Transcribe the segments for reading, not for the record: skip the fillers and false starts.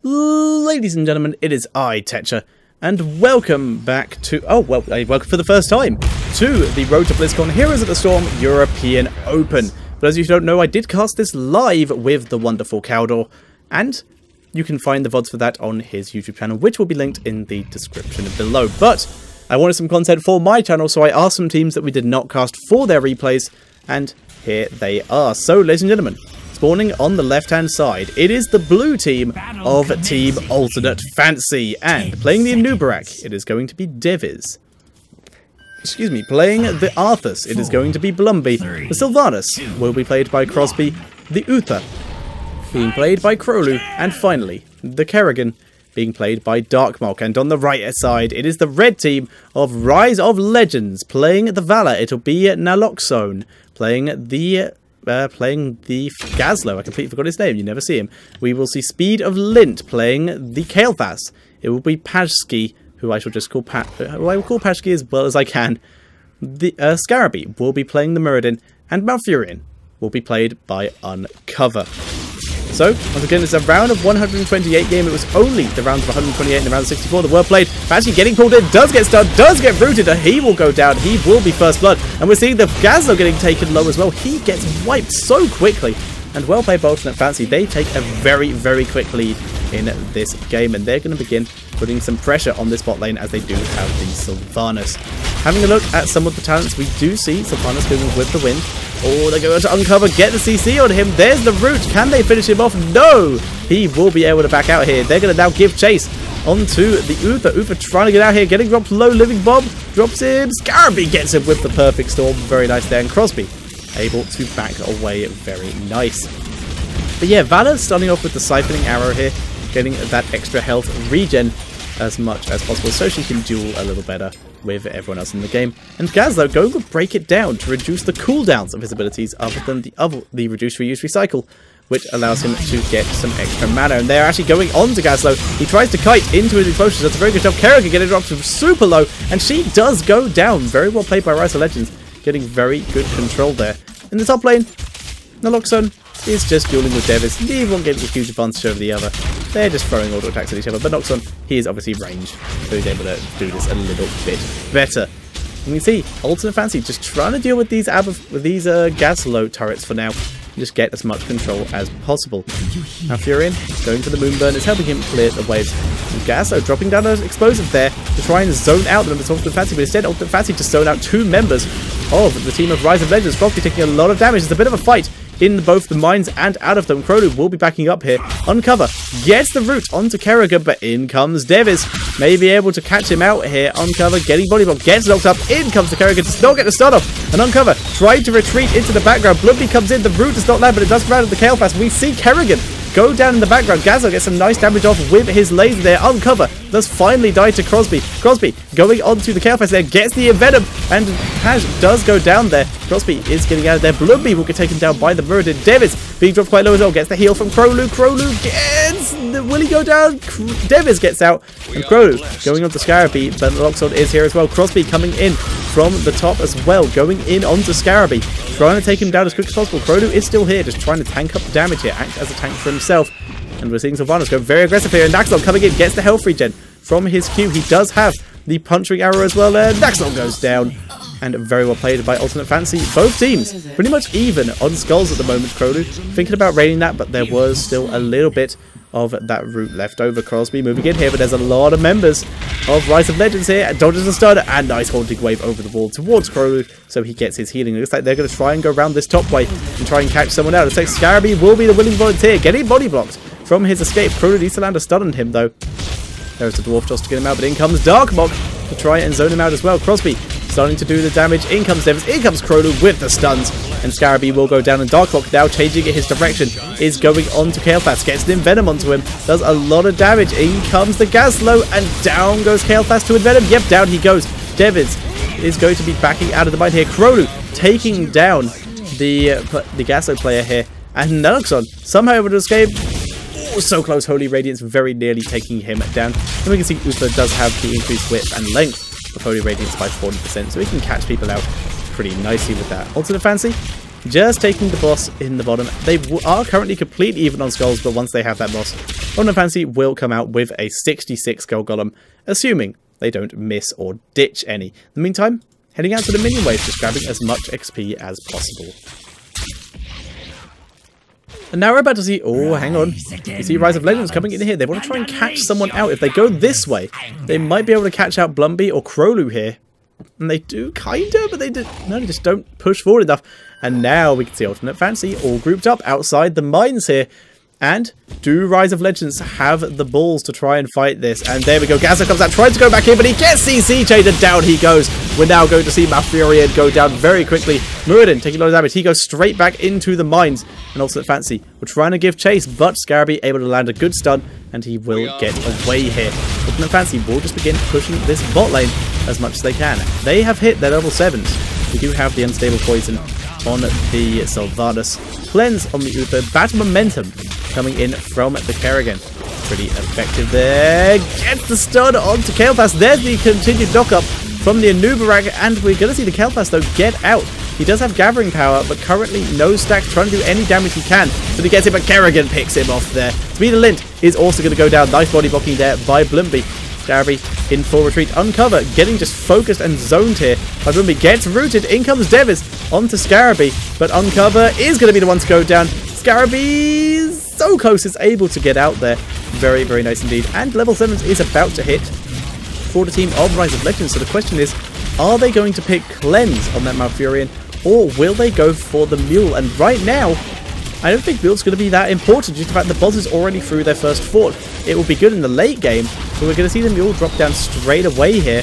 Ladies and gentlemen, it is I, Tetcher, and welcome back to, welcome for the first time to the Road to Blizzcon Heroes of the Storm European Open. But as you don't know, I did cast this live with the wonderful Caldor, and you can find the VoDs for that on his YouTube channel, which will be linked in the description below. But I wanted some content for my channel, so I asked some teams that we did not cast for their replays, and here they are. So, ladies and gentlemen, spawning on the left-hand side, it is the blue team of Team Alternate Fancy, and playing the Anubarak, it is going to be Deviz. Excuse me, playing the Arthas, it is going to be Blumby. The Sylvanas will be played by Crosby. The Uther being played by Krolu, and finally, the Kerrigan being played by Darkmok. And on the right side, it is the red team of Rise of Legends, playing the Valor. It'll be Naloxone, playing the Gazlo. I completely forgot his name. You never see him. We will see Speed of Lint playing the Kael'thas. It will be Pajski, who I shall just call I will call Pajski as well as I can. The Scaraby will be playing the Muradin, and Malfurion will be played by Uncover. So, once again, it's a round of 128 game. It was only the rounds of 128 and the round of 64 that were played. Pajski getting pulled in, does get stunned, does get rooted, and he will go down. He will be first blood. And we're seeing the Gazlo getting taken low as well. He gets wiped so quickly. And well played by Alternate Fancy. They take a very, very quick lead in this game. And they're going to begin putting some pressure on this bot lane as they do have the Sylvanas. Having a look at some of the talents, we do see Sylvanas going with the wind. Oh, they're going to Uncover, get the CC on him. There's the root. Can they finish him off? No! He will be able to back out here. They're going to now give chase onto the Uther. Uther trying to get out here, getting dropped low. Living Bomb drops him. Scaraby gets him with the perfect storm. Very nice there. And Crosby able to back away. Very nice. But yeah, Valor starting off with the Siphoning Arrow here, getting that extra health regen as much as possible so she can duel a little better with everyone else in the game. And Gazlo going to break it down to reduce the cooldowns of his abilities other than the reduce, reuse, recycle, which allows him to get some extra mana. And they're actually going on to Gazlo. He tries to kite into his explosions. That's a very good job. Kerrigan getting dropped super low, and she does go down. Very well played by Rise of Legends, getting very good control there. In the top lane, Naloxone is just dueling with Deviz. Neither one getting a huge advantage over the other. They're just throwing auto attacks at each other. But Noxon, he is obviously ranged, so he's able to do this a little bit better. And we see Alternate Fancy just trying to deal with these Gazlo turrets for now. Just get as much control as possible. Now Furion going for the Moonburn is helping him clear the waves. And Gazlo dropping down an explosive there to try and zone out the members of Alternate Fancy, but instead Alternate Fancy just zone out two members of the team of Rise of Legends. Crosby taking a lot of damage. It's a bit of a fight in both the mines and out of them. Krolu will be backing up here. Uncover gets the root onto Kerrigan, but in comes Deviz. May be able to catch him out here. Uncover getting body bomb, gets knocked up. In comes the Kerrigan, does not get the stun off. And Uncover trying to retreat into the background. Blumby comes in, the root does not land, but it does come out of the Kael'thas. We see Kerrigan go down in the background. Gazlo gets some nice damage off with his laser there. Uncover does finally die to Crosby. Crosby going on to the Kael'thas there, gets the Envenom, and Paj does go down there. Crosby is getting out of there. Blumby will get taken down by the Muradin. Deviz being dropped quite low as well, gets the heal from Krolu. Krolu gets... Will he go down? Deviz gets out, and Krolu going on to Scaraby, but Loxod is here as well. Crosby coming in from the top as well, going in onto Scaraby, trying to take him down as quick as possible. Krolu is still here, just trying to tank up the damage here, act as a tank for himself. And we're seeing Sylvanas go very aggressive here, and Naxxon coming in, gets the health regen from his Q. He does have the punching arrow as well there. Naxxon goes down, and very well played by Alternate Fancy. Both teams pretty much even on skulls at the moment. Krolu thinking about raining that, but there was still a little bit of that root left over. Crosby moving in here, but there's a lot of members of Rise of Legends here, and dodges a stun, and nice haunting wave over the wall towards Krolu, so he gets his healing. It looks like they're going to try and go around this top way and try and catch someone out. It looks like Scaraby will be the willing volunteer, getting body blocked from his escape. Krolu needs to land a stun on him though. There's the Dwarf toss to get him out, but in comes Darkmok to try and zone him out as well. Crosby starting to do the damage. In comes Deviz, in comes Krolu with the stuns, and Scaraby will go down, and Darkmok now changing his direction is going on to Kael'thas, gets the Envenom onto him, does a lot of damage. In comes the Gazlo, and down goes Kael'thas to Envenom. Yep, down he goes. Deviz is going to be backing out of the mine here. Krolu taking down the Gazlo player here, and Naloxon somehow able to escape. Oh, so close. Holy Radiance very nearly taking him down. And we can see Uther does have the increased width and length of Holy Radiance by 40%, so he can catch people out pretty nicely with that. Alternate Fancy just taking the boss in the bottom. They are currently completely even on skulls, but once they have that boss, Ultimate Fantasy will come out with a 66 skull golem, assuming they don't miss or ditch any. In the meantime, heading out to the minion wave, just grabbing as much XP as possible. And now we're about to see... Oh, hang on. You see Rise of Legends coming in here. They want to try and catch someone out. If they go this way, they might be able to catch out Blumby or Crowloo here. And they do, kinda, but they just don't push forward enough. And now we can see Ultimate Fantasy all grouped up outside the mines here. And do Rise of Legends have the balls to try and fight this? And there we go. Gaza comes out, trying to go back in, but he gets CC chained, and down he goes. We're now going to see Malfurion go down very quickly. Muradin taking a lot of damage. He goes straight back into the mines. And Ultimate Fantasy we're trying to give chase, but Scarabee able to land a good stun, and he will get away here. Ultimate Fantasy will just begin pushing this bot lane as much as they can. They have hit their level 7s. We do have the Unstable Poison on the Sylvanas. Cleanse on the Uther. Bad momentum coming in from the Kerrigan. Pretty effective there. Gets the stun onto Kael'thas. There's the continued knock-up from the Anubarak, and we're going to see the Kael'thas, though, get out. He does have Gathering Power, but currently no stack, trying to do any damage he can. But he gets it, but Kerrigan picks him off there. Speed of Lint is also going to go down. Nice body blocking there by Blumby. Scarabee in full retreat. Uncover, getting just focused and zoned here. But Blumby gets rooted. In comes Devis onto Scarabee, but Uncover is going to be the one to go down. Scarabee so close, is able to get out there. Very, very nice indeed. And level 7 is about to hit for the team of Rise of Legends. So the question is, are they going to pick Cleanse on that Malfurion, or will they go for the Mule? And right now, I don't think Mule's going to be that important due to the fact the boss is already through their first fort. It will be good in the late game, but we're going to see the Mule drop down straight away here.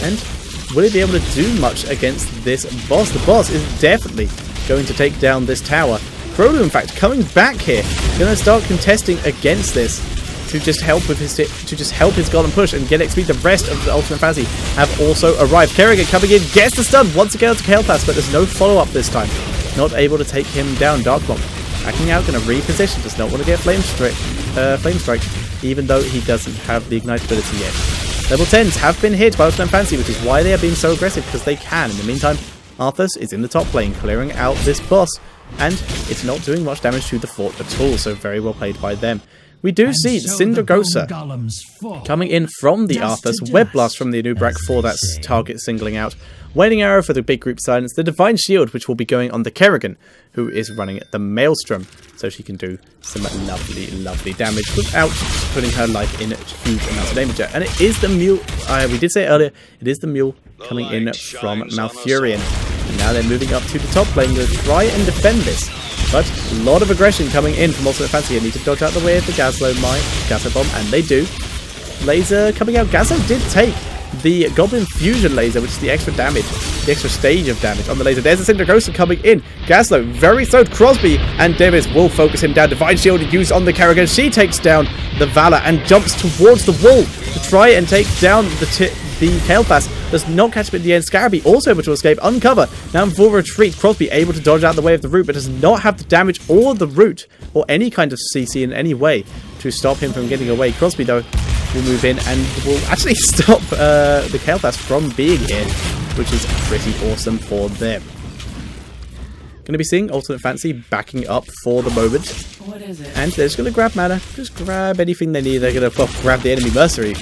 And will it be able to do much against this boss? The boss is definitely going to take down this tower. Crowloo, in fact, coming back here, going to start contesting against this to just help with his golem push and get XP. The rest of the Ultimate Fantasy have also arrived. Kerrigan coming in, gets the stun once again to Kael'thas, but there's no follow-up this time. Not able to take him down. Darkbomb backing out, going to reposition. Does not want to get Flame Strike, even though he doesn't have the Ignite ability yet. Level 10s have been hit by Ultimate Fantasy, which is why they are being so aggressive, because they can. In the meantime, Arthas is in the top lane, clearing out this boss, and it's not doing much damage to the fort at all, so very well played by them. We do see Syndragosa coming in from the Arthas, Web Blast from the Anubarak for that target singling out, Waning Arrow for the big group silence, the Divine Shield, which will be going on the Kerrigan, who is running the Maelstrom, so she can do some lovely, lovely damage without putting her life in huge amounts of danger. And it is the Mule, we did say earlier, it is the Mule coming in from Malfurion. And now they're moving up to the top lane to try and defend this. But a lot of aggression coming in from Ultimate Fantasy. They need to dodge out the way of the Gazlo Bomb, and they do. Laser coming out. Gazlo did take the Goblin Fusion Laser, which is the extra damage, the extra stage of damage on the laser. There's a Syndragosa coming in. Gazlo, very slowed. Crosby and Davis will focus him down. Divine Shield used on the Kerrigan. She takes down the Valor and jumps towards the wall to try and take down the Kael'thas. Does not catch him at the end. Scarabee also able to escape. Uncover. Now in full retreat. Crosby able to dodge out the way of the root, but does not have the damage or the root or any kind of CC in any way to stop him from getting away. Crosby, though, will move in and will actually stop the Kael'thas from being here, which is pretty awesome for them. Going to be seeing Ultimate Fantasy backing up for the moment. What is it? And they're just going to grab mana. Just grab anything they need. They're going to grab the enemy mercenary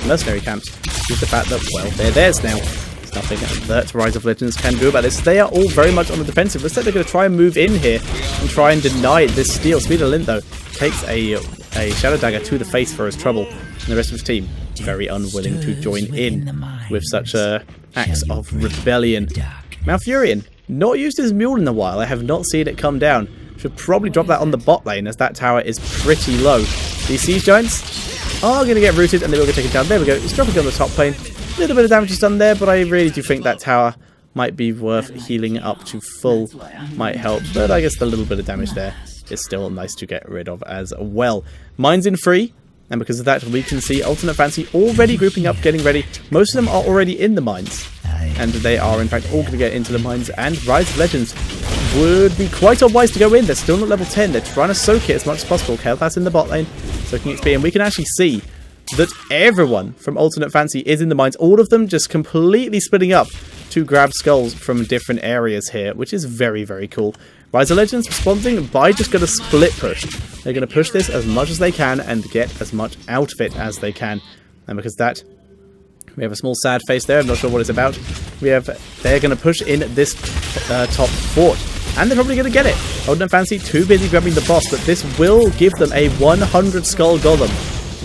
camps. Due to the fact that, well, they're theirs now. There's nothing that Rise of Legends can do about this. They are all very much on the defensive. Looks like they're going to try and move in here and try and deny this steal. Speed of Lint, though, takes a Shadow Dagger to the face for his trouble. And the rest of his team very unwilling to join in with such acts of rebellion. Malfurion, not used his Mule in a while. I have not seen it come down. Should probably drop that on the bot lane, as that tower is pretty low. These Siege Giants are going to get rooted, and they will get taken down. There we go. It's dropping on the top lane. A little bit of damage is done there, but I really do think that tower might be worth healing up to full. Might help, but I guess the little bit of damage there is still nice to get rid of as well. Mines in free, and because of that, we can see Ultimate Fantasy already grouping up, getting ready. Most of them are already in the mines, and they are in fact all going to get into the mines, and Rise of Legends would be quite unwise to go in. They're still not level 10. They're trying to soak it as much as possible. Kael'thas in the bot lane, soaking XP, and we can actually see that everyone from Ultimate Fantasy is in the mines. All of them just completely splitting up to grab skulls from different areas here, which is very, very cool. Rise of Legends responding by just going to split push. They're going to push this as much as they can and get as much out of it as they can. And because that, we have a small sad face there. I'm not sure what it's about. They're going to push in this top fort. And they're probably going to get it. Alternate Fancy too busy grabbing the boss, but this will give them a 100 skull golem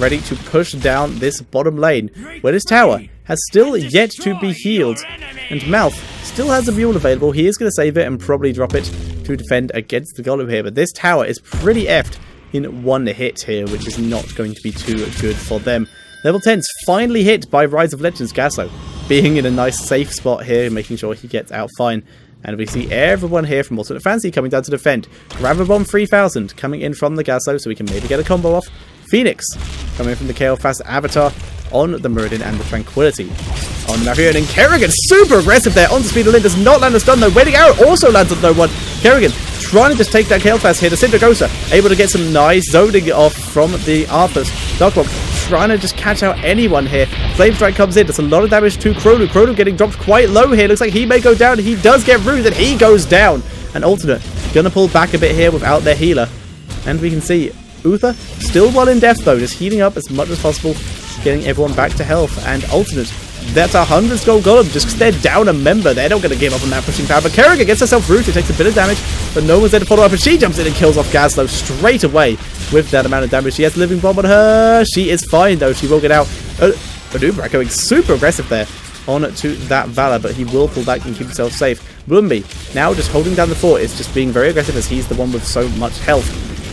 ready to push down this bottom lane, where this tower has still yet to be healed. And Mouth still has a mule available. He is going to save it and probably drop it to defend against the golem here. But this tower is pretty effed in one hit here, which is not going to be too good for them. Level 10's finally hit by Rise of Legends Gasso, being in a nice safe spot here, making sure he gets out fine. And we see everyone here from Alternate Fancy coming down to defend. Gravabomb 3000 coming in from the Gasso, so we can maybe get a combo off. Phoenix coming in from the Kael'thas Avatar on the Muradin and the Tranquility on the Marion. And Kerrigan super aggressive there on the Speed of Lyn, does not land a stun though. Waiting Arrow also lands on no one. Kerrigan trying to just take that Kael'thas here. The Syndragosa able to get some nice zoning off from the Arthurs. Darkbomb trying to just catch out anyone here. Flame Strike comes in, does a lot of damage to Krolu. Krolu getting dropped quite low here. Looks like he may go down. He does get ruined and he goes down. And Alternate gonna pull back a bit here without their healer. And we can see Uther still well in death though, just healing up as much as possible, getting everyone back to health. And Alternate, that's 100 skull golem just because they're down a member. They're not going to give up on that pushing power. But Kerrigan gets herself rooted, takes a bit of damage, but no one's there to follow up. And she jumps in and kills off Gaslow straight away with that amount of damage. She has a living bomb on her. She is fine though. She will get out. Anubra going super aggressive there on to that Valor, but he will pull back and keep himself safe. Blumby now just holding down the fort, is just being very aggressive as he's the one with so much health.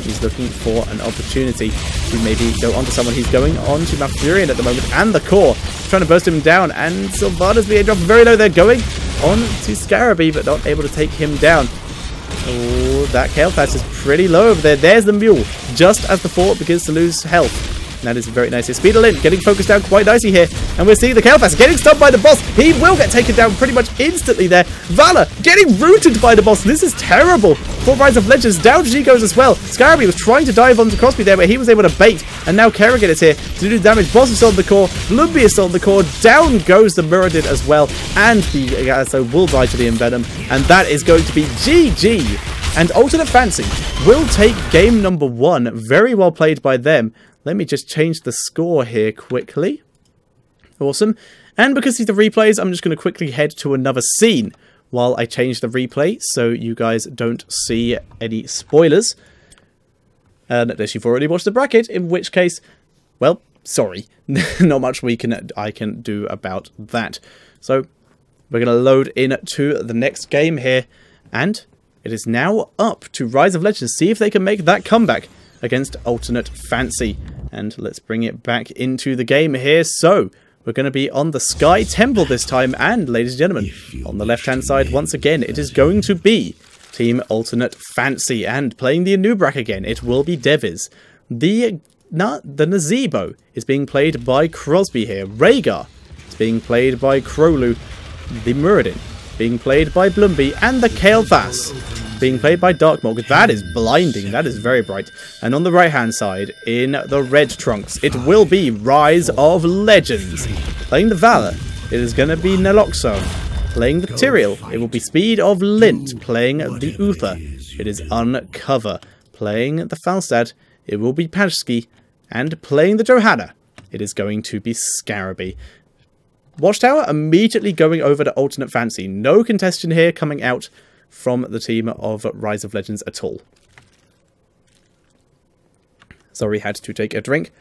He's looking for an opportunity to maybe go onto someone. He's going on to Malfurion at the moment and the core, trying to burst him down. And Sylvana's being dropped very low. They're going on to Scaraby, but not able to take him down. Oh, that Kael'thas is pretty low over there. There's the mule, just as the fort begins to lose health. And that is very nice. Speed of Lyn getting focused down quite nicely here. And we're seeing the Kael'thas getting stunned by the boss. He will get taken down pretty much instantly there. Valor getting rooted by the boss. This is terrible for Rise of Legends. Down she goes as well. Scaraby was trying to dive onto Crosby there, but he was able to bait. And now Kerrigan is here to do damage. Boss is on the core. Lumby is on the core. Down goes the Muradin as well. And the Gasso will die to the Envenom. And that is going to be GG. And Alternate Fancy will take game number 1. Very well played by them. Let me just change the score here quickly. Awesome. And because these are replays, I'm just going to quickly head to another scene while I change the replay so you guys don't see any spoilers. Unless you've already watched the bracket, in which case, well, sorry. Not much I can do about that. So we're going to load into the next game here. And it is now up to Rise of Legends. See if they can make that comeback against Alternate Fancy. And let's bring it back into the game here. So we're going to be on the Sky Temple this time. And ladies and gentlemen, on the left hand side once again, it is going to be Team Alternate Fancy. And playing the Anubrak again, it will be Deviz. The Nazebo is being played by Crosby here. Rhaegar is being played by Krolu. The Muradin being played by Blumby. And the Kael'thas being played by Darkmorg. That is blinding. That is very bright. And on the right-hand side, in the red trunks, it will be Rise of Legends. Playing the Valor, it is going to be Naloxone. Playing the Tyrael, it will be Speed of Lint. Playing the Uther, it is Uncover. Playing the Falstad, it will be Pajski. And playing the Johanna, it is going to be Scaraby. Watchtower immediately going over to Alternate Fancy. No contestant here coming out from the team of Rise of Legends at all. Sorry, had to take a drink.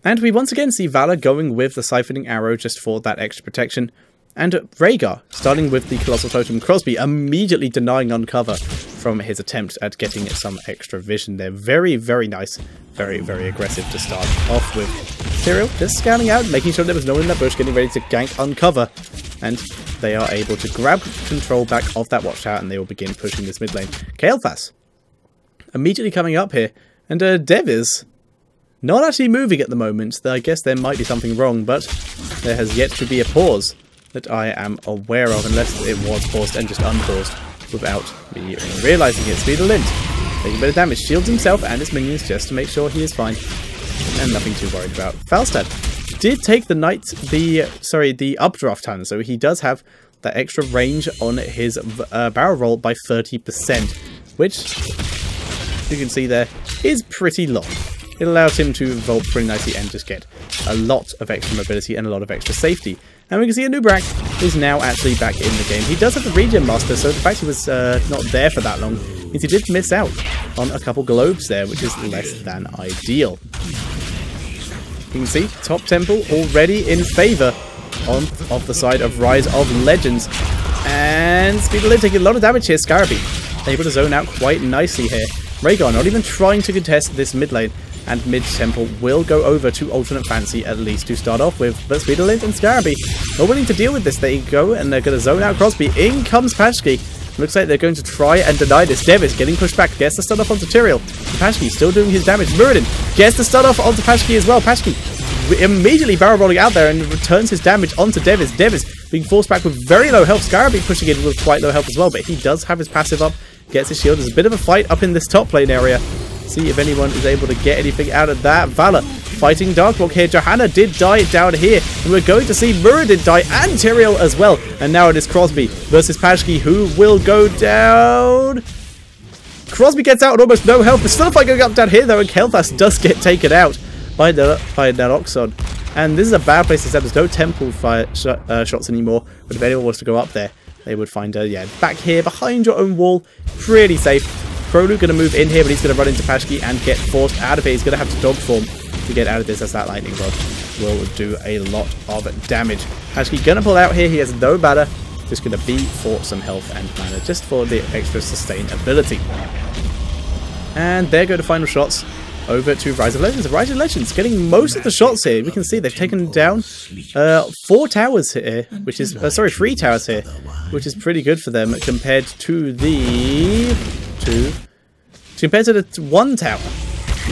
And we once again see Valor going with the Siphoning Arrow just for that extra protection. And Rhaegar, starting with the Colossal Totem. Crosby immediately denying Uncover from his attempt at getting some extra vision there. Very, very nice. Very, very aggressive to start off with. Tyrael just scanning out, making sure there was no one in that bush, getting ready to gank Uncover. And they are able to grab control back of that watchtower, and they will begin pushing this mid lane. Kael'thas immediately coming up here. And Deviz not actually moving at the moment. I guess there might be something wrong, but there has yet to be a pause that I am aware of, unless it was paused and just unpaused without me realising it. Speed of Lint taking a bit of damage, shields himself and his minions just to make sure he is fine, and nothing too worried about. Falstad did take the updraft ton, so he does have that extra range on his barrel roll by 30%, which you can see there is pretty long. It allows him to vault pretty nicely and just get a lot of extra mobility and a lot of extra safety. And we can see Anubrak is now actually back in the game. He does have the regen master, so the fact he was not there for that long means he did miss out on a couple globes there, which is less than ideal. You can see top temple already in favour of the side of Rise of Legends. And Speed of Lint taking a lot of damage here. Scarabee able to zone out quite nicely here. Rhaegar not even trying to contest this mid lane. And mid-temple will go over to Alternate Fancy at least to start off with. But Speed of Lint and Scarabee are willing to deal with this. They go and they're going to zone out Crosby. In comes Pashki. Looks like they're going to try and deny this. Devis getting pushed back. Gets the stun off onto Tyrael. Pashki still doing his damage. Muradin gets the stun off onto Pashki as well. Pashki immediately barrel rolling out there and returns his damage onto Devis. Devis being forced back with very low health. Scarabee pushing in with quite low health as well. But he does have his passive up. Gets his shield. There's a bit of a fight up in this top lane area. See if anyone is able to get anything out of that. Valor fighting Darkwalk here. Johanna did die down here. And we're going to see Muradin die and Tyrael as well. And now it is Crosby versus Pashki who will go down. Crosby gets out with almost no health. There's still a fight going up down here though. And Kael'thas does get taken out by Naloxon. And this is a bad place to set. There's no temple shots anymore. But if anyone wants to go up there, they would find back here behind your own wall. Pretty safe. Prolu going to move in here, but he's going to run into Pashki and get forced out of it. He's going to have to dog form to get out of this as that lightning rod will do a lot of damage. Pashki going to pull out here. He has no mana. Just going to be for some health and mana, just for the extra sustainability. And there go the final shots over to Rise of Legends. Rise of Legends getting most of the shots here. We can see they've taken down 4 towers here, which is, 3 towers here, which is pretty good for them compared to the... compared to the 1 tower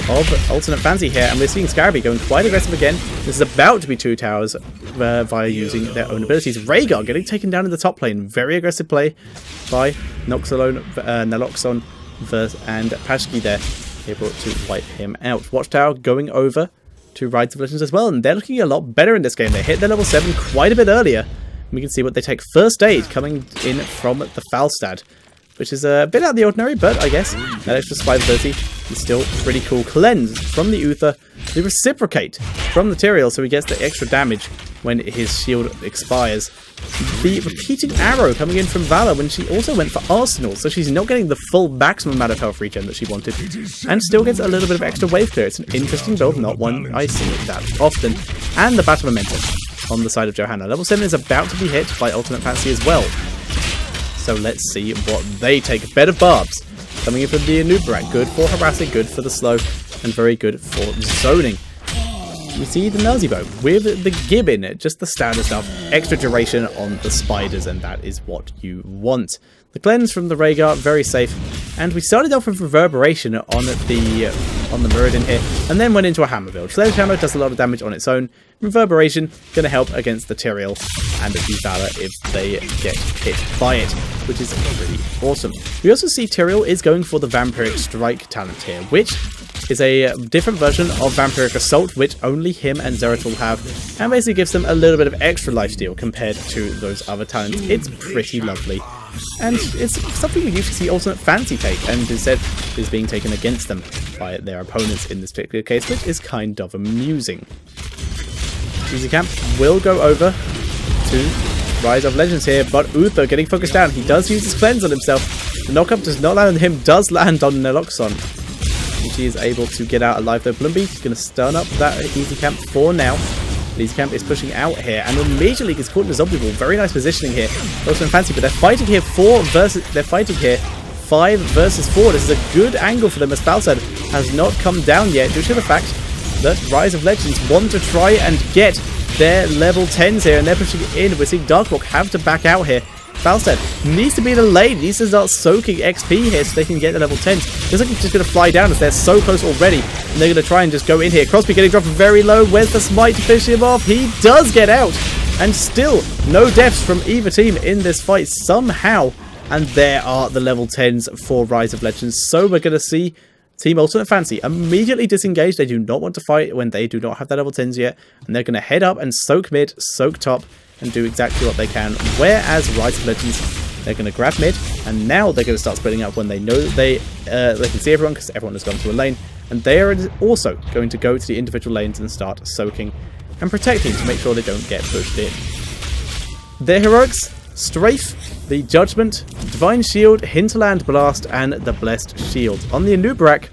of Alternate Fancy here, and we're seeing Scarabee going quite aggressive again. This is about to be 2 towers via using their own abilities. Rhaegar getting taken down in the top lane. Very aggressive play by Naloxon and Pashki there, able to wipe him out. Watchtower going over to Rise of Legends as well, and they're looking a lot better in this game. They hit their level 7 quite a bit earlier. We can see what they take. First aid coming in from the Falstad, which is a bit out of the ordinary, but I guess that extra survivability is still pretty cool. Cleanse from the Uther, the Reciprocate from the Tyrael, so he gets the extra damage when his shield expires. The Repeating Arrow coming in from Valor when she also went for Arsenal, so she's not getting the full maximum amount of health regen that she wanted, and still gets a little bit of extra wave clear. It's an interesting build, not one I see that often. And the Battle Momentum on the side of Johanna. Level 7 is about to be hit by Alternate Fancy as well. So let's see what they take. Bed of Barbs coming in from the Anubrak. Good for harassing, good for the slow, and very good for zoning. We see the Nazibo with the Gibbon, just the standard stuff. Extra duration on the spiders, and that is what you want. The Cleanse from the Rhaegar, very safe. And we started off with Reverberation on the Muradin here, and then went into a Hammer build. Sledgehammer does a lot of damage on its own. Reverberation going to help against the Tyrael and the Valor if they get hit by it, which is really awesome. We also see Tyrael is going for the Vampiric Strike talent here, which is a different version of Vampiric Assault, which only him and Zeratul have, and basically gives them a little bit of extra lifesteal compared to those other talents. It's pretty lovely, and it's something we usually see Alternate Fancy take, and instead is being taken against them by their opponents in this particular case, which is kind of amusing. Easy Camp will go over to Rise of Legends here, but Uther getting focused down. He does use his Cleanse on himself. The knockup does not land on him, does land on Naloxon. He is able to get out alive though. Blumby is going to stun up that Easy Camp for now. Easy Camp is pushing out here and immediately gets caught in the zombie wall. Very nice positioning here. Also in Fancy, but they're fighting here 5 versus 4. This is a good angle for them as Falstad has not come down yet due to the fact that Rise of Legends want to try and get their level 10s here, and they're pushing it in. We're seeing Darkwalk have to back out here. Falstad needs to be in the lane, needs to start soaking XP here so they can get the level 10s. Looks like he's just going to fly down as they're so close already, and they're going to try and just go in here. Crosby getting dropped very low. Where's the smite to finish him off? He does get out, and still no deaths from either team in this fight somehow. And there are the level 10s for Rise of Legends. So we're going to see Team Alternate Fancy immediately disengage. They do not want to fight when they do not have their level 10s yet, and they're going to head up and soak mid, soak top, and do exactly what they can. Whereas Rise of Legends, They're going to grab mid, and now they're going to start splitting up when they know that they can see everyone, because everyone has gone to a lane. And they are also going to go to the individual lanes and start soaking and protecting to make sure they don't get pushed in. Their heroics: Strafe, the Judgment, Divine Shield, Hinterland Blast, and the Blessed Shield. On the Anubarak,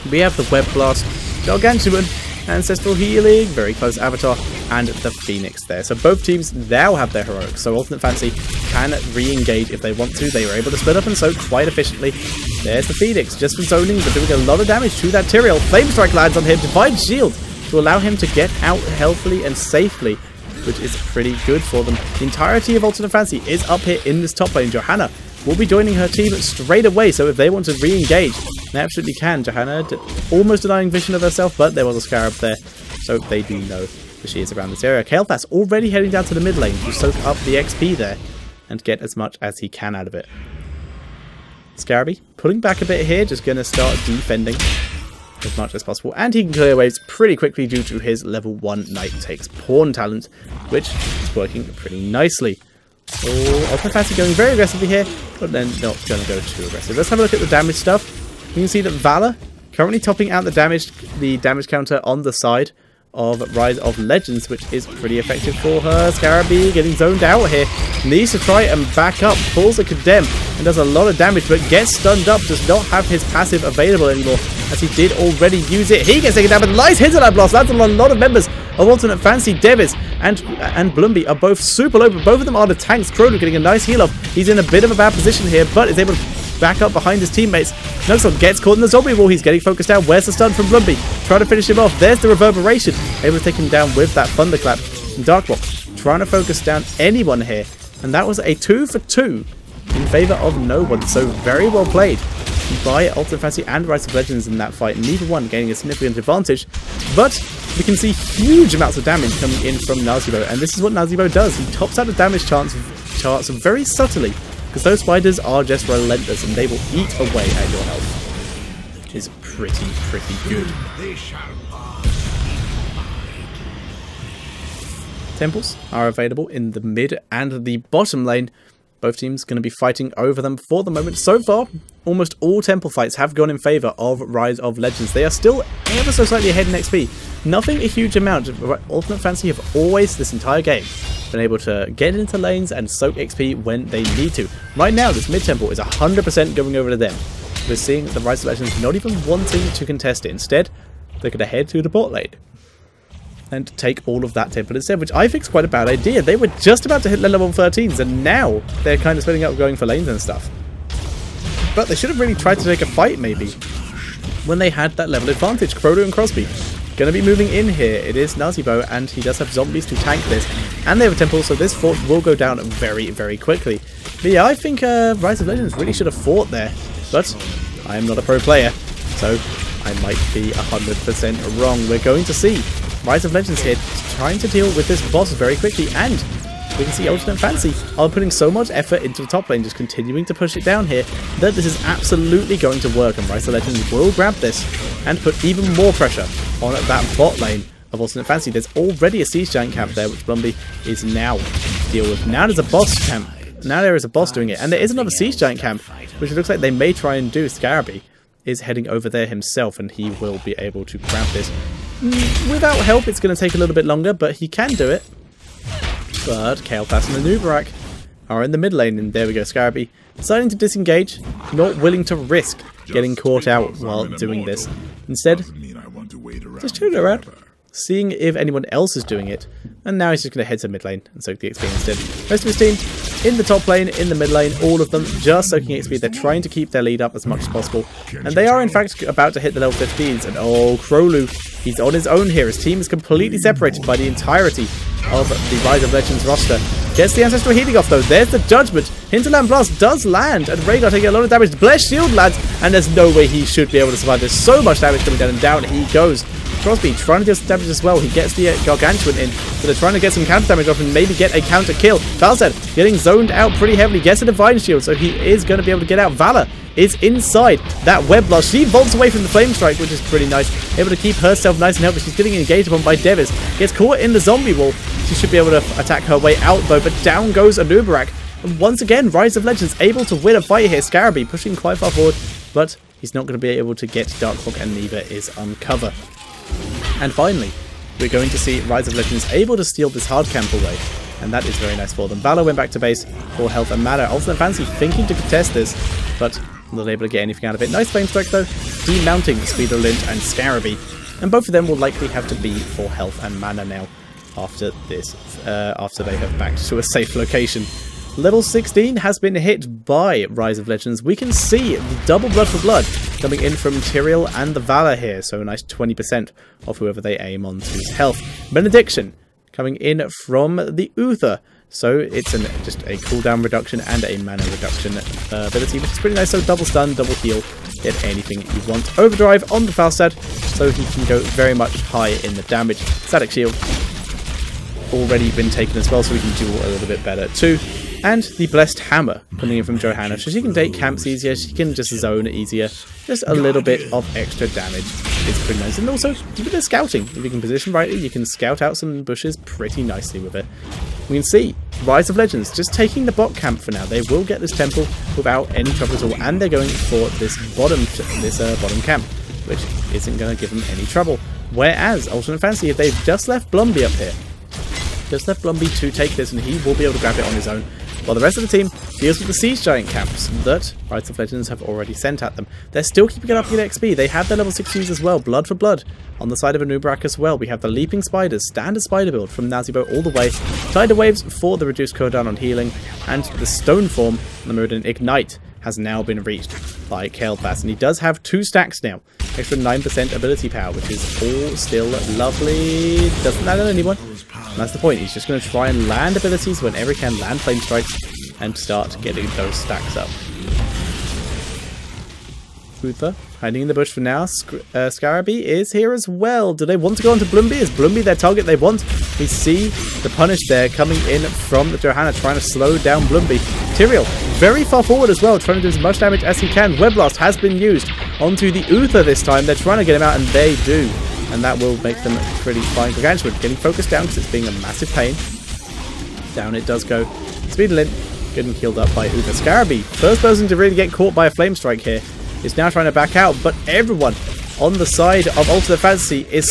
we have the Web Blast, Gargantuan, Ancestral Healing, very close Avatar, and the Phoenix there. So both teams now have their heroics, so Ultimate Fantasy can re-engage if they want to. They were able to split up and soak quite efficiently. There's the Phoenix, just for zoning, but doing a lot of damage to that Tyrael. Flame Strike lands on him, Divine Shield to allow him to get out healthily and safely, which is pretty good for them. The entirety of Ultimate Fantasy is up here in this top lane. Johanna will be joining her team straight away, so if they want to re-engage, they absolutely can. Johanna almost denying vision of herself, but there was a Scarab there, so they do know that she is around this area. Kael'thas already heading down to the mid lane to soak up the XP there and get as much as he can out of it. Scaraby pulling back a bit here, just going to start defending as much as possible, and he can clear waves pretty quickly due to his level 1 Knight Takes Pawn talent, which is working pretty nicely. So Ultimate Fantasy going very aggressively here, but then not going to go too aggressive. Let's have a look at the damage stuff. You can see that Valor currently topping out the damage counter on the side of Rise of Legends, which is pretty effective for her. Scaraby getting zoned out here, needs to try and back up, pulls a Condemn and does a lot of damage, but gets stunned up, does not have his passive available anymore, as he did already use it. He gets taken down, but nice Hinterland Blast lands on a lot of members of Ultimate Fantasy. Devis and Blumby are both super low, but both of them are the tanks. Crowley getting a nice heal off. He's in a bit of a bad position here, but is able to back up behind his teammates. Nuxon gets caught in the zombie wall. He's getting focused down. Where's the stun from Blumby? Trying to finish him off. There's the reverberation. Able to take him down with that thunderclap. And Darkrock trying to focus down anyone here. And that was a 2 for 2 in favour of no one. So very well played by Ultimate Fantasy and Rise of Legends in that fight. Neither one gaining a significant advantage. But we can see huge amounts of damage coming in from Nazeebo. And this is what Nazeebo does. He tops out the damage charts very subtly, because those spiders are just relentless and they will eat away at your health. Which is pretty good. Temples are available in the mid and the bottom lane. Both teams going to be fighting over them for the moment. So far, almost all temple fights have gone in favour of Rise of Legends. They are still ever so slightly ahead in XP. Nothing a huge amount. Ultimate Fantasy have always, this entire game, been able to get into lanes and soak XP when they need to. Right now, this mid temple is 100% going over to them. We're seeing the Rise of Legends not even wanting to contest it. Instead, they're going to head to the bot lane and take all of that temple instead, which I think is quite a bad idea. They were just about to hit level 13s, and now they're kind of splitting up, going for lanes and stuff. But they should have really tried to take a fight, maybe, when they had that level advantage. Crowder and Crosby going to be moving in here. It is Nazeebo, and he does have zombies to tank this, and they have a temple, so this fort will go down very quickly. But yeah, I think Rise of Legends really should have fought there, but I am not a pro player, so I might be 100% wrong. We're going to see Rise of Legends here trying to deal with this boss very quickly, and we can see Ultimate Fantasy are putting so much effort into the top lane, just continuing to push it down here, that this is absolutely going to work, and Rise of Legends will grab this and put even more pressure on that bot lane of Ultimate Fantasy. There's already a Siege Giant camp there, which Blumby is now to deal with. Now there's a boss camp. Now there is a boss doing it, and there is another Siege Giant camp, which it looks like they may try and do. Scaraby is heading over there himself, and he will be able to grab this. Without help, it's going to take a little bit longer, but he can do it. But Kael'thas and the Nubarak are in the mid lane, and there we go. Scaraby deciding to disengage, not willing to risk getting caught out while doing this. Instead, just turn around, seeing if anyone else is doing it, and now he's just going to head to mid lane and soak the XP instead. Most of his team in the top lane, in the mid lane, all of them just soaking XP. They're trying to keep their lead up as much as possible, and they are in fact about to hit the level 15s. And oh, Crowlu, he's on his own here. His team is completely separated by the entirety of the Rise of Legends roster. Gets the Ancestral Healing off though. There's the Judgment. Hinterland Blast does land, and Rhaegar taking a lot of damage. Blessed Shield lands, and there's no way he should be able to survive. There's so much damage coming down, and down he goes. Crosby trying to deal some damage as well. He gets the Gargantuan in, so they're trying to get some counter damage off and maybe get a counter kill. Valzed getting zoned out pretty heavily. Gets a Divine Shield, so he is going to be able to get out. Valor is inside that Web Blast. She vaults away from the Flame Strike, which is pretty nice. Able to keep herself nice and healthy. She's getting engaged upon by Devis. Gets caught in the zombie wall. She should be able to attack her way out though, but down goes Anubarak. And once again, Rise of Legends able to win a fight here. Scarabee pushing quite far forward, but he's not going to be able to get Darkhawk, and neither is Uncover. And finally, we're going to see Rise of Legends able to steal this hard camp away. And that is very nice for them. Valor went back to base for health and mana. Ultimate Fancy thinking to contest this, but not able to get anything out of it. Nice flame strike though, demounting Speed of Lint and Scarabee. And both of them will likely have to be for health and mana now after this, after they have backed to a safe location. Level 16 has been hit by Rise of Legends. We can see the double blood for blood coming in from Tyrael and the Valor here. So a nice 20% of whoever they aim on to's health. Benediction coming in from the Uther. So it's just a cooldown reduction and a mana reduction ability, which is pretty nice. So double stun, double heal, get anything you want. Overdrive on the Falstad, so he can go very much high in the damage. Static Shield already been taken as well, so we can duel a little bit better too. And the Blessed Hammer coming in from Johanna, so she can take camps easier, she can just zone easier. Just a little bit of extra damage is pretty nice. And also, do a bit of scouting. If you can position rightly, you can scout out some bushes pretty nicely with it. We can see Rise of Legends just taking the bot camp for now. They will get this temple without any trouble at all, and they're going for this bottom camp, which isn't going to give them any trouble. Whereas Ultimate Fancy, if they've just left Blumby up here, just left Blumby to take this, and he will be able to grab it on his own, while the rest of the team deals with the Siege Giant camps that Rise of Legends have already sent at them. They're still keeping it up in XP. They have their level 16s as well. Blood for Blood on the side of Anubrak as well. We have the Leaping Spiders, standard spider build from Nazibo all the way. Tidal Waves for the reduced cooldown on healing. And the Stone Form on the Meridian Ignite has now been reached by Kael'thas. And he does have 2 stacks now. Extra 9% ability power, which is all still lovely. Doesn't land on anyone. And that's the point. He's just going to try and land abilities whenever he can, land flame strikes, and start getting those stacks up. Uther hiding in the bush for now. Scarabee is here as well. Do they want to go on to Blumby? Is Blumby their target they want? We see the punish there coming in from the Johanna, trying to slow down Blumby. Tyrael very far forward as well, trying to do as much damage as he can. Web Blast has been used onto the Uther this time. They're trying to get him out, and they do. And that will make them pretty fine. Gargantuan getting focused down because it's being a massive pain. Down it does go. Speed Lint getting healed up by Uther. Scarabee, first person to really get caught by a flame strike here, is now trying to back out. But everyone on the side of Ultimate Fantasy is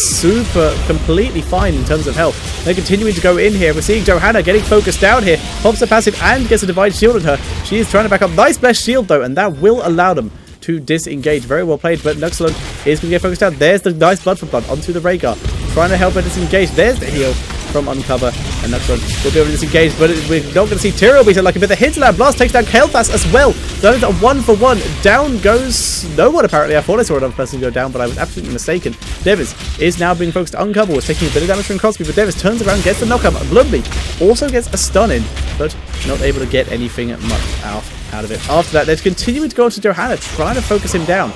completely fine in terms of health. They're continuing to go in here. We're seeing Johanna getting focused down here. Pops a passive and gets a Divine Shield on her. She is trying to back up. Nice Blessed Shield though, and that will allow them to disengage. Very well played, but Nuxalon is going to get focused out. There's the nice Blood for Blood onto the Rhaegar, trying to help her disengage. There's the heal from Uncover, and Nuxalon will be able to disengage, but we're not going to see Tyrael beat her like a bit. The Hinterland Blast takes down Kael'thas as well. That is a 1-for-1. Down goes no one apparently. I thought I saw another person go down, but I was absolutely mistaken. Devis is now being focused. Uncover was taking a bit of damage from Crosby, but Devis turns around, gets the knockup. Blumby also gets a stun in, but not able to get anything much out of it. After that, they're continuing to go to Johanna, trying to focus him down.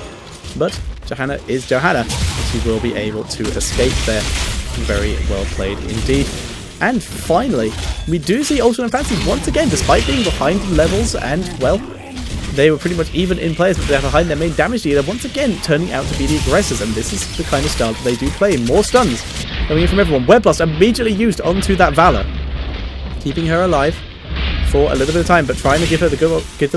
But Johanna is Johanna. She will be able to escape there. Very well played indeed. And finally, we do see Ultimate Fantasy once again, despite being behind in levels, and, well, they were pretty much even in players, but they're behind their main damage dealer, once again turning out to be the aggressors. And this is the kind of style that they do play. More stuns coming in from everyone. Web Blast immediately used onto that Valor, keeping her alive for a little bit of time, but trying to give them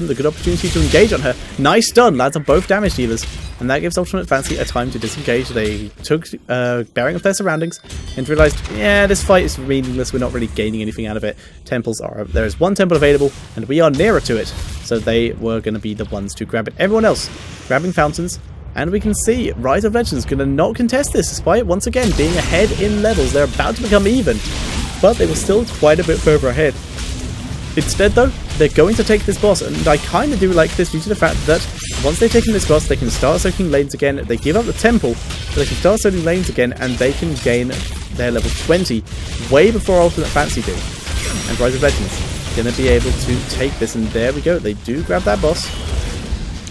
the good opportunity to engage on her. Nice stun, lads, on both damage dealers, and that gives Ultimate Fantasy a time to disengage. They took bearing of their surroundings and realized, yeah, this fight is meaningless. We're not really gaining anything out of it. Temples are there is one temple available, and we are nearer to it, so they were going to be the ones to grab it. Everyone else grabbing fountains. And we can see Rise of Legends going to not contest this, despite once again being ahead in levels. They're about to become even, but they were still quite a bit further ahead. Instead, though, they're going to take this boss, and I kind of do like this due to the fact that once they've taken this boss, they can start soaking lanes again. They give up the temple, but they can start soaking lanes again, and they can gain their level 20 way before Ultimate Fantasy do. And Rise of Legends going to be able to take this, and there we go. They do grab that boss,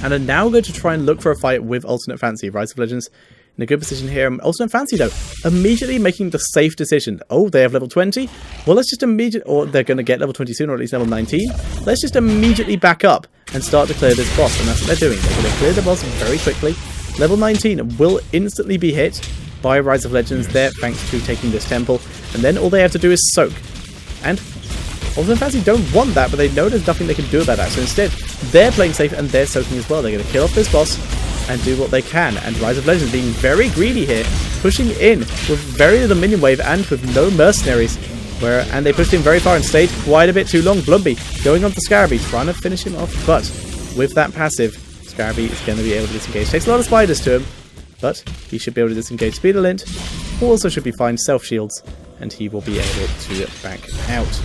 and are now going to try and look for a fight with Ultimate Fantasy. Rise of Legends in a good position here. Ultimate Fantasy, though, immediately making the safe decision. Oh, they have level 20? Well, let's just or they're going to get level 20 soon, or at least level 19. Let's just immediately back up and start to clear this boss, and that's what they're doing. They're going to clear the boss very quickly. Level 19 will instantly be hit by Rise of Legends there, thanks to taking this temple, and then all they have to do is soak. And Ultimate Fantasy don't want that, but they know there's nothing they can do about that. So instead, they're playing safe and they're soaking as well. They're going to kill off this boss and do what they can. And Rise of Legends being very greedy here, pushing in with very little minion wave and with no mercenaries. And they pushed him very far and stayed quite a bit too long. Blumby going on to Scarabee, trying to finish him off. But with that passive, Scarabee is going to be able to disengage. Takes a lot of spiders to him, but he should be able to disengage. Speed of Lint also should be fine. Self shields, and he will be able to back out.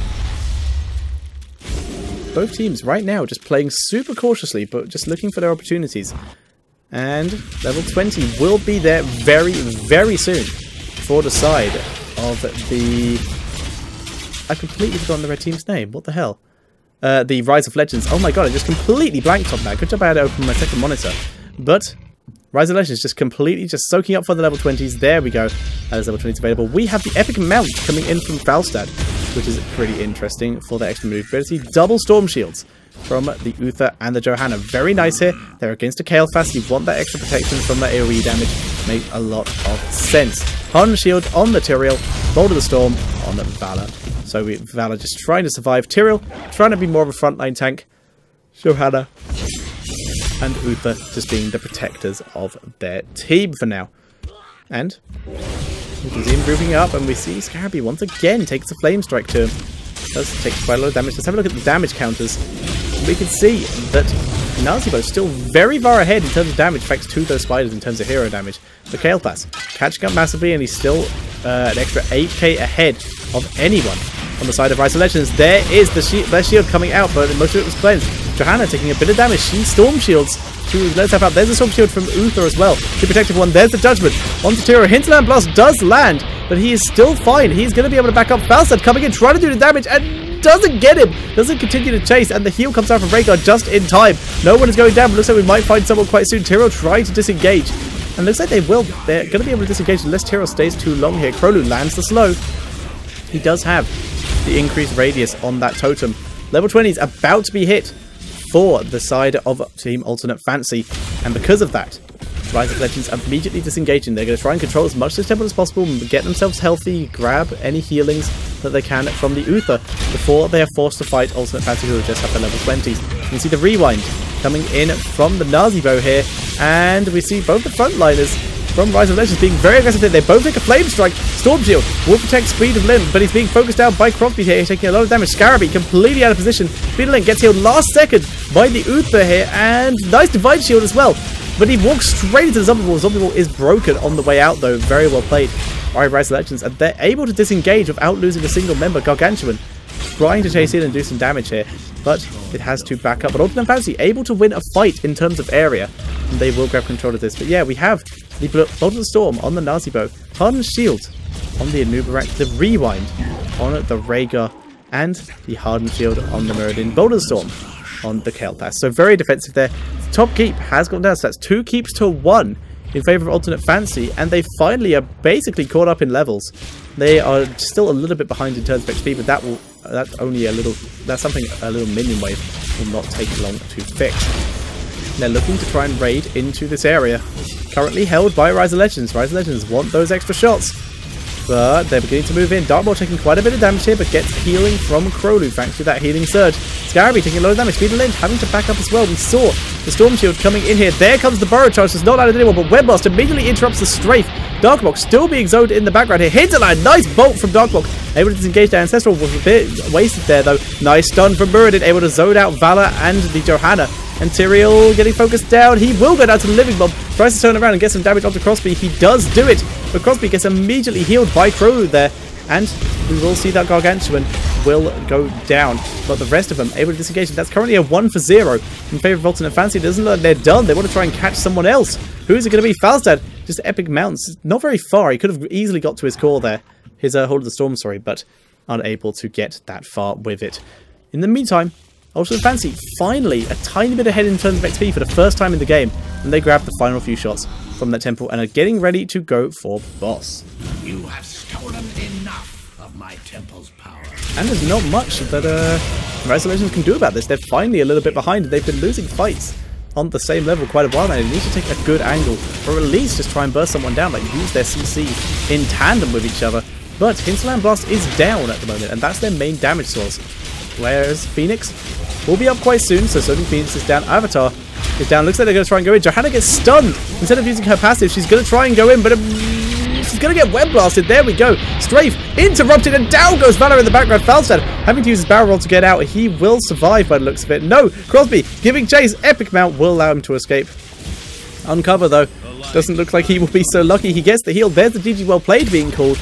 Both teams right now just playing super cautiously, but just looking for their opportunities. And level 20 will be there very, very soon for the side of the... I've completely forgotten the red team's name. What the hell? The Rise of Legends. Oh my god, I just completely blanked on that. Good job I had to open my second monitor. But Rise of Legends just completely just soaking up for the level 20s. There we go. There's level 20s available. We have the Epic Mount coming in from Falstad, which is pretty interesting for the extra maneuverability. Double Storm Shields from the Uther and the Johanna. Very nice here. They're against a Kael'thas. You want that extra protection from that AoE damage. Makes a lot of sense. Hardened Shield on the Tyrael. Bolt of the Storm on the Valor. So Valor just trying to survive. Tyrael trying to be more of a frontline tank. Johanna and Uther just being the protectors of their team for now. And we can see him grouping up, and we see Scarabee once again takes a flame strike to him. Does take quite a lot of damage. Let's have a look at the damage counters. We can see that Nazibo is still very far ahead in terms of damage, thanks to those spiders in terms of hero damage. The Kael'thas catching up massively, and he's still an extra 8k ahead of anyone. On the side of Rise of Legends, there is their shield coming out, but most of it was cleansed. Johanna taking a bit of damage. She Storm Shields to let herself out. There's a Storm Shield from Uther as well. The protective one. There's the Judgment. On to Tyrael. Hinterland Blast does land, but he is still fine. He's going to be able to back up. Falstad coming in, trying to do the damage, and doesn't get him. Doesn't continue to chase, and the heal comes out from Rhaegar just in time. No one is going down, but looks like we might find someone quite soon. Tyrael trying to disengage, and looks like they will. They're going to be able to disengage unless Tyrael stays too long here. Krolu lands the slow. He does have the increased radius on that totem. Level 20 is about to be hit for the side of Team Alternate Fantasy, and because of that, Rise of Legends immediately disengaging. They're going to try and control as much of the temple as possible, get themselves healthy, grab any healings that they can from the Uther before they are forced to fight Alternate Fantasy, who just have the level 20s. You can see the rewind coming in from the Nazibo here, and we see both the frontliners from Rise of Legends being very aggressive. They both take a Flame Strike. Storm Shield will protect Speed of Limb, but he's being focused out by Crosby here. He's taking a lot of damage. Scarabee completely out of position. Speed of Limb gets healed last second by the Uther here, and nice Divine Shield as well. But he walks straight into the Zombie Wall. Zombie Wall is broken on the way out though. Very well played by Rise of Legends, and they're able to disengage without losing a single member. Gargantuan trying to chase in and do some damage here, but it has to back up. But Ultimate Fantasy able to win a fight in terms of area, and they will grab control of this. But yeah, we have the Bolt of the Storm on the Nazibo, Hardened Shield on the Anubarak, the Rewind on the Rhaegar, and the Hardened Shield on the Mirrodin. Bolt of the Storm on the Kael'thas. So very defensive there. The top keep has gone down, so that's 2 keeps to 1 in favour of Alternate Fantasy, and they finally are basically caught up in levels. They are still a little bit behind in terms of XP, but that's only a little, that's something a little minion wave will not take long to fix. They're looking to try and raid into this area, currently held by Rise of Legends. Rise of Legends want those extra shots, but they're beginning to move in. Darkmaw taking quite a bit of damage here, but gets healing from Krolu thanks to that healing surge. Scarabee taking a lot of damage. Speed of Lynch having to back up as well. We saw the Storm Shield coming in here. There comes the Burrow Charge. It's not landed anyone, but Web Blast immediately interrupts the strafe. Darkbox still being zoned in the background here. Hinterland, nice bolt from Darkbox. Able to disengage their Ancestral. Was a bit wasted there though. Nice stun from Muradin. Able to zone out Valor and the Johanna. And Tyrael getting focused down. He will go down to the Living Bomb. Tries to turn around and get some damage onto Crosby. He does do it, but Crosby gets immediately healed by Krolu there. And we will see that Gargantuan will go down. But the rest of them able to disengage. That's currently a 1-for-0 in favour of Alternate Fantasy. It doesn't look like they're done. They want to try and catch someone else. Who is it going to be? Falstad. Just Epic Mounts. Not very far. He could have easily got to his core there. His Hold of the Storm, sorry. But unable to get that far with it. In the meantime, Alternate Fantasy finally a tiny bit ahead in terms of XP for the first time in the game. And they grab the final few shots from that temple and are getting ready to go for boss. You have stolen enough of my temple's power. And there's not much that Rise of Legends can do about this. They're finally a little bit behind. They've been losing fights on the same level quite a while now. They need to take a good angle, or at least just try and burst someone down, like use their CC in tandem with each other. But Hinterland Blast is down at the moment, and that's their main damage source. Whereas Phoenix will be up quite soon, so Soaking Phoenix is down. Avatar is down. Looks like they're going to try and go in. Johanna gets stunned. Instead of using her passive, she's going to try and go in, but she's going to get web blasted. There we go. Strafe interrupted, and down goes Valor in the background. Falstad having to use his barrel roll to get out. He will survive by the looks of it. No, Crosby giving chase. Epic Mount will allow him to escape. Uncover, though, doesn't look like he will be so lucky. He gets the heal. There's the GG well played being called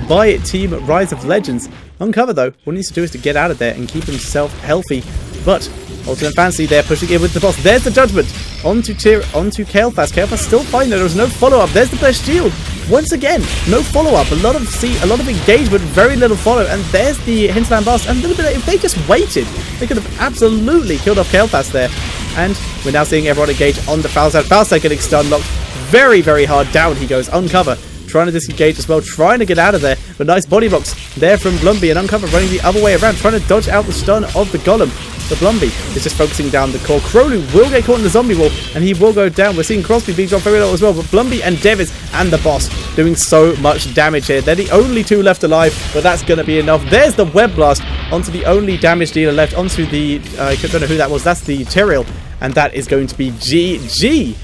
by Team Rise of Legends. Uncover, though, what he needs to do is to get out of there and keep himself healthy. But Ultimate Fancy, they're pushing in with the boss. There's the Judgment onto Kael'thas. Kael'thas still fine though. There was no follow-up. There's the Blessed Shield. Once again, no follow-up. A lot of engagement, very little follow. And there's the Hinterland Blast. And a little bit, if they just waited, they could have absolutely killed off Kael'thas there. And we're now seeing everyone engage on the Falstad. Falstad getting stun locked very, very hard. Down he goes. Uncover trying to disengage as well, trying to get out of there. But nice body box there from Blumby, and Uncover running the other way around, trying to dodge out the stun of the Golem. But Blumby is just focusing down the core. Crowley will get caught in the zombie wall, and he will go down. We're seeing Crosby being dropped very low as well, but Blumby and Devis and the boss doing so much damage here. They're the only two left alive, but that's going to be enough. There's the Web Blast onto the only damage dealer left, onto the, I don't know who that was, that's the Tyrael, and that is going to be GG.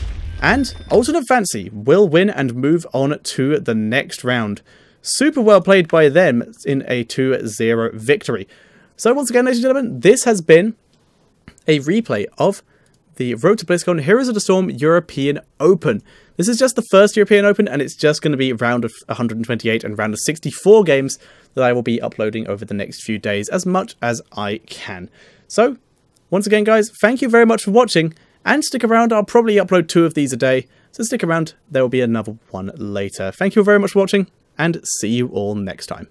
And Ultimate Fancy will win and move on to the next round. Super well played by them in a 2-0 victory. So once again, ladies and gentlemen, this has been a replay of the Road to Blizzcon Heroes of the Storm European Open. This is just the first European Open, and it's just going to be round of 128 and round of 64 games that I will be uploading over the next few days as much as I can. So, once again, guys, thank you very much for watching. And stick around, I'll probably upload 2 of these a day, so stick around, there will be another one later. Thank you very much for watching, and see you all next time.